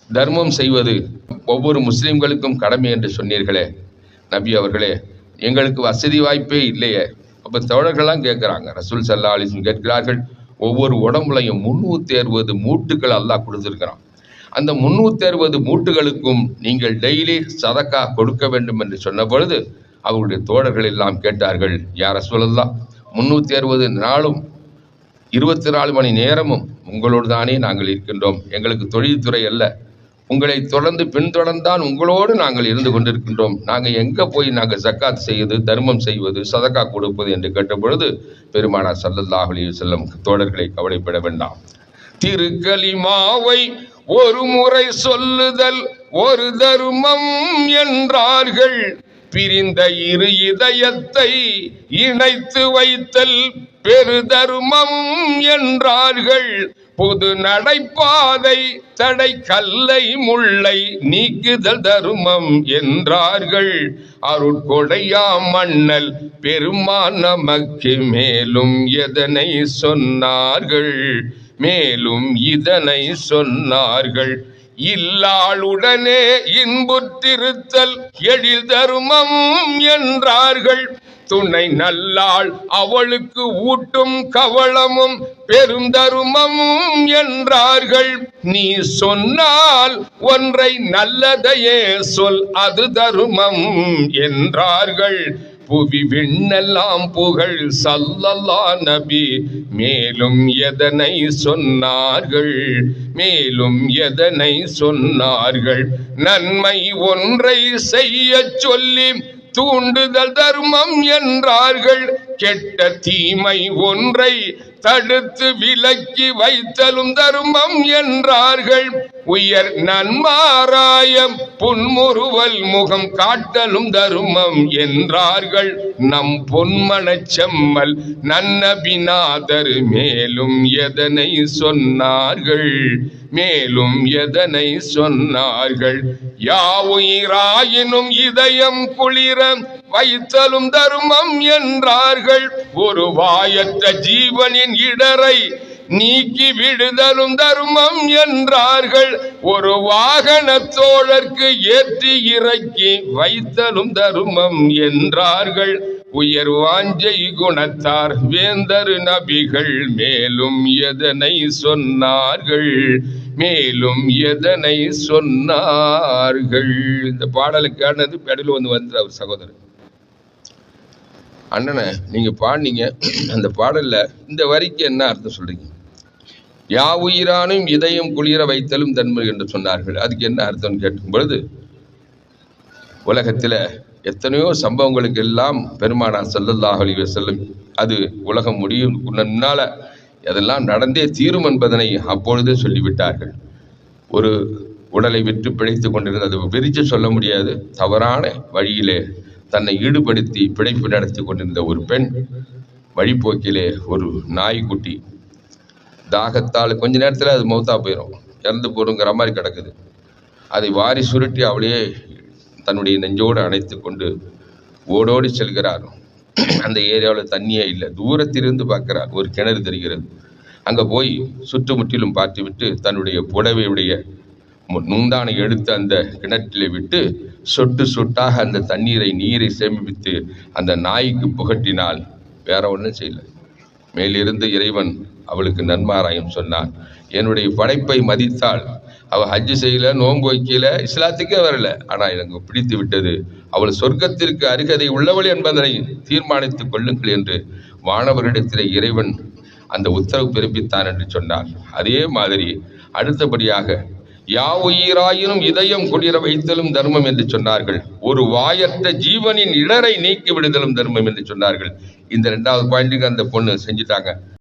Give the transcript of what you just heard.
தர்மம் செய்வது ஒவ்வொரு முஸ்லிம்களுக்கும் கடமை என்று சொன்னீர்களே நபி அவர்களே, எங்களுக்கு வசதி வாய்ப்பே இல்லையே. அப்போ தோழர்கள்லாம் கேட்குறாங்க, ரசூல் ஸல்லல்லாஹு அலைஹி வஸல்லம் கேட்கிறார்கள், ஒவ்வொரு உடம்புலையும் 360 மூட்டுகள் அல்லாஹ் கொடுத்துருக்கிறான். அந்த 360 மூட்டுகளுக்கும் நீங்கள் டெய்லி சதக்கா கொடுக்க வேண்டும் என்று சொன்ன பொழுது அவருடைய தோழர்கள் எல்லாம் கேட்டார்கள், யா ரசூலல்லாஹ், 360 நாளும் 24 மணி நேரமும் உங்களோடு தானே நாங்கள் இருக்கின்றோம். எங்களுக்கு தொழில்துறை அல்ல, உங்களை தொடர்ந்து பின்தொடர்ந்தான் உங்களோடு நாங்கள் இருந்து கொண்டிருக்கின்றோம். நாங்கள் எங்கே போய் நாங்கள் ஜக்காத் செய்வது, தர்மம் செய்வது, சதக்கா கொடுப்பது என்று கேட்ட பொழுது பெருமானார் ஸல்லல்லாஹு அலைஹி வஸல்லம் தோழர்களை கவலைப்பட வேண்டாம், திருக்கலிமாவை ஒரு முறை சொல்லுதல் ஒரு தர்மம் என்றார்கள், பிரிந்த இரு இதயத்தை இணைத்து வைத்தல் பெரு தர்மம் என்றார்கள், பொது நடைபாதை தடை கல்லை முல்லை நீக்குதல் தர்மம் என்றார்கள், அருட்கொடையா மன்னல் பெருமான் நமக்கு மேலும் எதனை சொன்னார்கள், மேலும் இதனை சொன்னார்கள், இல்லாளுடனே இன்புற்றிருத்தல் எழில் தர்மம் என்றார்கள், துணை நல்லாள் அவளுக்கு ஊட்டும் கவளமும் பெரும் தருமம் என்றார்கள், நீ சொன்னால் ஒன்றை நல்லதையே சொல் அது தருமம் என்றார்கள், புவி விண்ணெல்லாம் புகழ் ஸல்லல்லாஹு நபி மேலும் எதனை சொன்னார்கள், மேலும் எதனை சொன்னார்கள், நன்மை ஒன்றை செய்ய சொல்லி தூண்டுதல் தர்மம் என்றார்கள், கெட்ட தீமை ஒன்றை தடுத்து விலக்கி வைத்தலும் தர்மம் என்றார்கள், உயர் நன்மாராயம் புன்முறுவல் முகம் காட்டலும் தர்மம் என்றார்கள், நம் பொன்மனச் செம்மல் நன்னபிநாதர் மேலும் எதனை சொன்னார்கள், மேலும் எதனை சொன்னார்கள், யாவுயிராயினும் இதயம் குளிர வைத்தலும் தர்மம் என்றார்கள், ஒரு வாயற்ற ஜீவனின் இடரை நீக்கி விடுதலும் தர்மம் என்றார்கள், ஒரு வாகன தோழர்க்கு ஏற்றி இறக்கி வைத்தலும் தர்மம் என்றார்கள், உயர் வாஞ்சை குணத்தார் வேந்தரு நபிகள் மேலும் எதனை சொன்னார்கள், மேலும் எதனை சொன்னார்கள். இந்த பாடலுக்கானது பெடல் வந்து அவர் சகோதரர் அண்ணனை நீங்க பாடினீங்க, அந்த பாடல்ல இந்த வரிக்கு என்ன அர்த்தம் சொல்றீங்க? யாவுயிரானும் இதயம் குளிர வைத்தலும் தன்மை என்று சொன்னார்கள், அதுக்கு என்ன அர்த்தம் கேட்கும் பொழுது, உலகத்தில் எத்தனையோ சம்பவங்களுக்கு எல்லாம் பெருமானார் ஸல்லல்லாஹு அலைஹி வஸல்லம் அது உலகம் முடியும் முன்னால அதெல்லாம் நடந்தே தீரும் என்பதனை அப்பொழுதே சொல்லிவிட்டார்கள். ஒரு உடலை விட்டு பிழைத்து கொண்டிருந்த, அது விரிச்சு சொல்ல முடியாது, தவறான வழியிலே தன்னை ஈடுபடுத்தி பிழைப்பு நடத்தி கொண்டிருந்த ஒரு பெண் வழிபோக்கிலே ஒரு நாய்க்குட்டி தாகத்தால் கொஞ்ச நேரத்தில் அது மௌத்தா போயிடும், இறந்து போடுங்கிற மாதிரி கிடக்குது. அதை வாரி சுருட்டி அவளையே தன்னுடைய நெஞ்சோடு அணைத்து கொண்டு ஓடோடி செல்கிறார். அந்த ஏரியாவில் தண்ணியே இல்லை, தூரத்திலிருந்து பார்க்கிறார், ஒரு கிணறு தெரிகிறது. அங்கே போய் சுற்றுமுற்றிலும் பார்த்துவிட்டு தன்னுடைய புடவையுடைய நுந்தானை எடுத்து அந்த கிணற்றிலே விட்டு சொட்டு சொட்டாக அந்த நீரை சேமித்து அந்த நாய்க்கு புகட்டினால் வேற ஒன்றும் செய்யல. மேலிருந்து இறைவன் அவளுக்கு நன்மாராயம் சொன்னான், என்னுடைய படைப்பை மதித்தாள், அவள் ஹஜ்ஜு செய்யல, நோன்பு வைக்கல, இஸ்லாத்துக்கே வரல, ஆனால் எனக்கு பிடித்து விட்டது, அவள் சொர்க்கத்திற்கு அருகதை உள்ளவள் என்பதனை தீர்மானித்துக் கொள்ளுங்கள் என்று வானவரிடத்திலே இறைவன் அந்த உத்தரவு பிறப்பித்தான் என்று சொன்னார். அதே மாதிரி அடுத்தபடியாக யாவுயிராயினும் இதயம் குளிர வைத்தலும் தர்மம் என்று சொன்னார்கள், ஒரு வாயற்ற ஜீவனின் இடரை நீக்கி விடுதலும் தர்மம் என்று சொன்னார்கள். இந்த 2வது பாயிண்ட்டுக்கு அந்த பொண்ணு செஞ்சுட்டாங்க.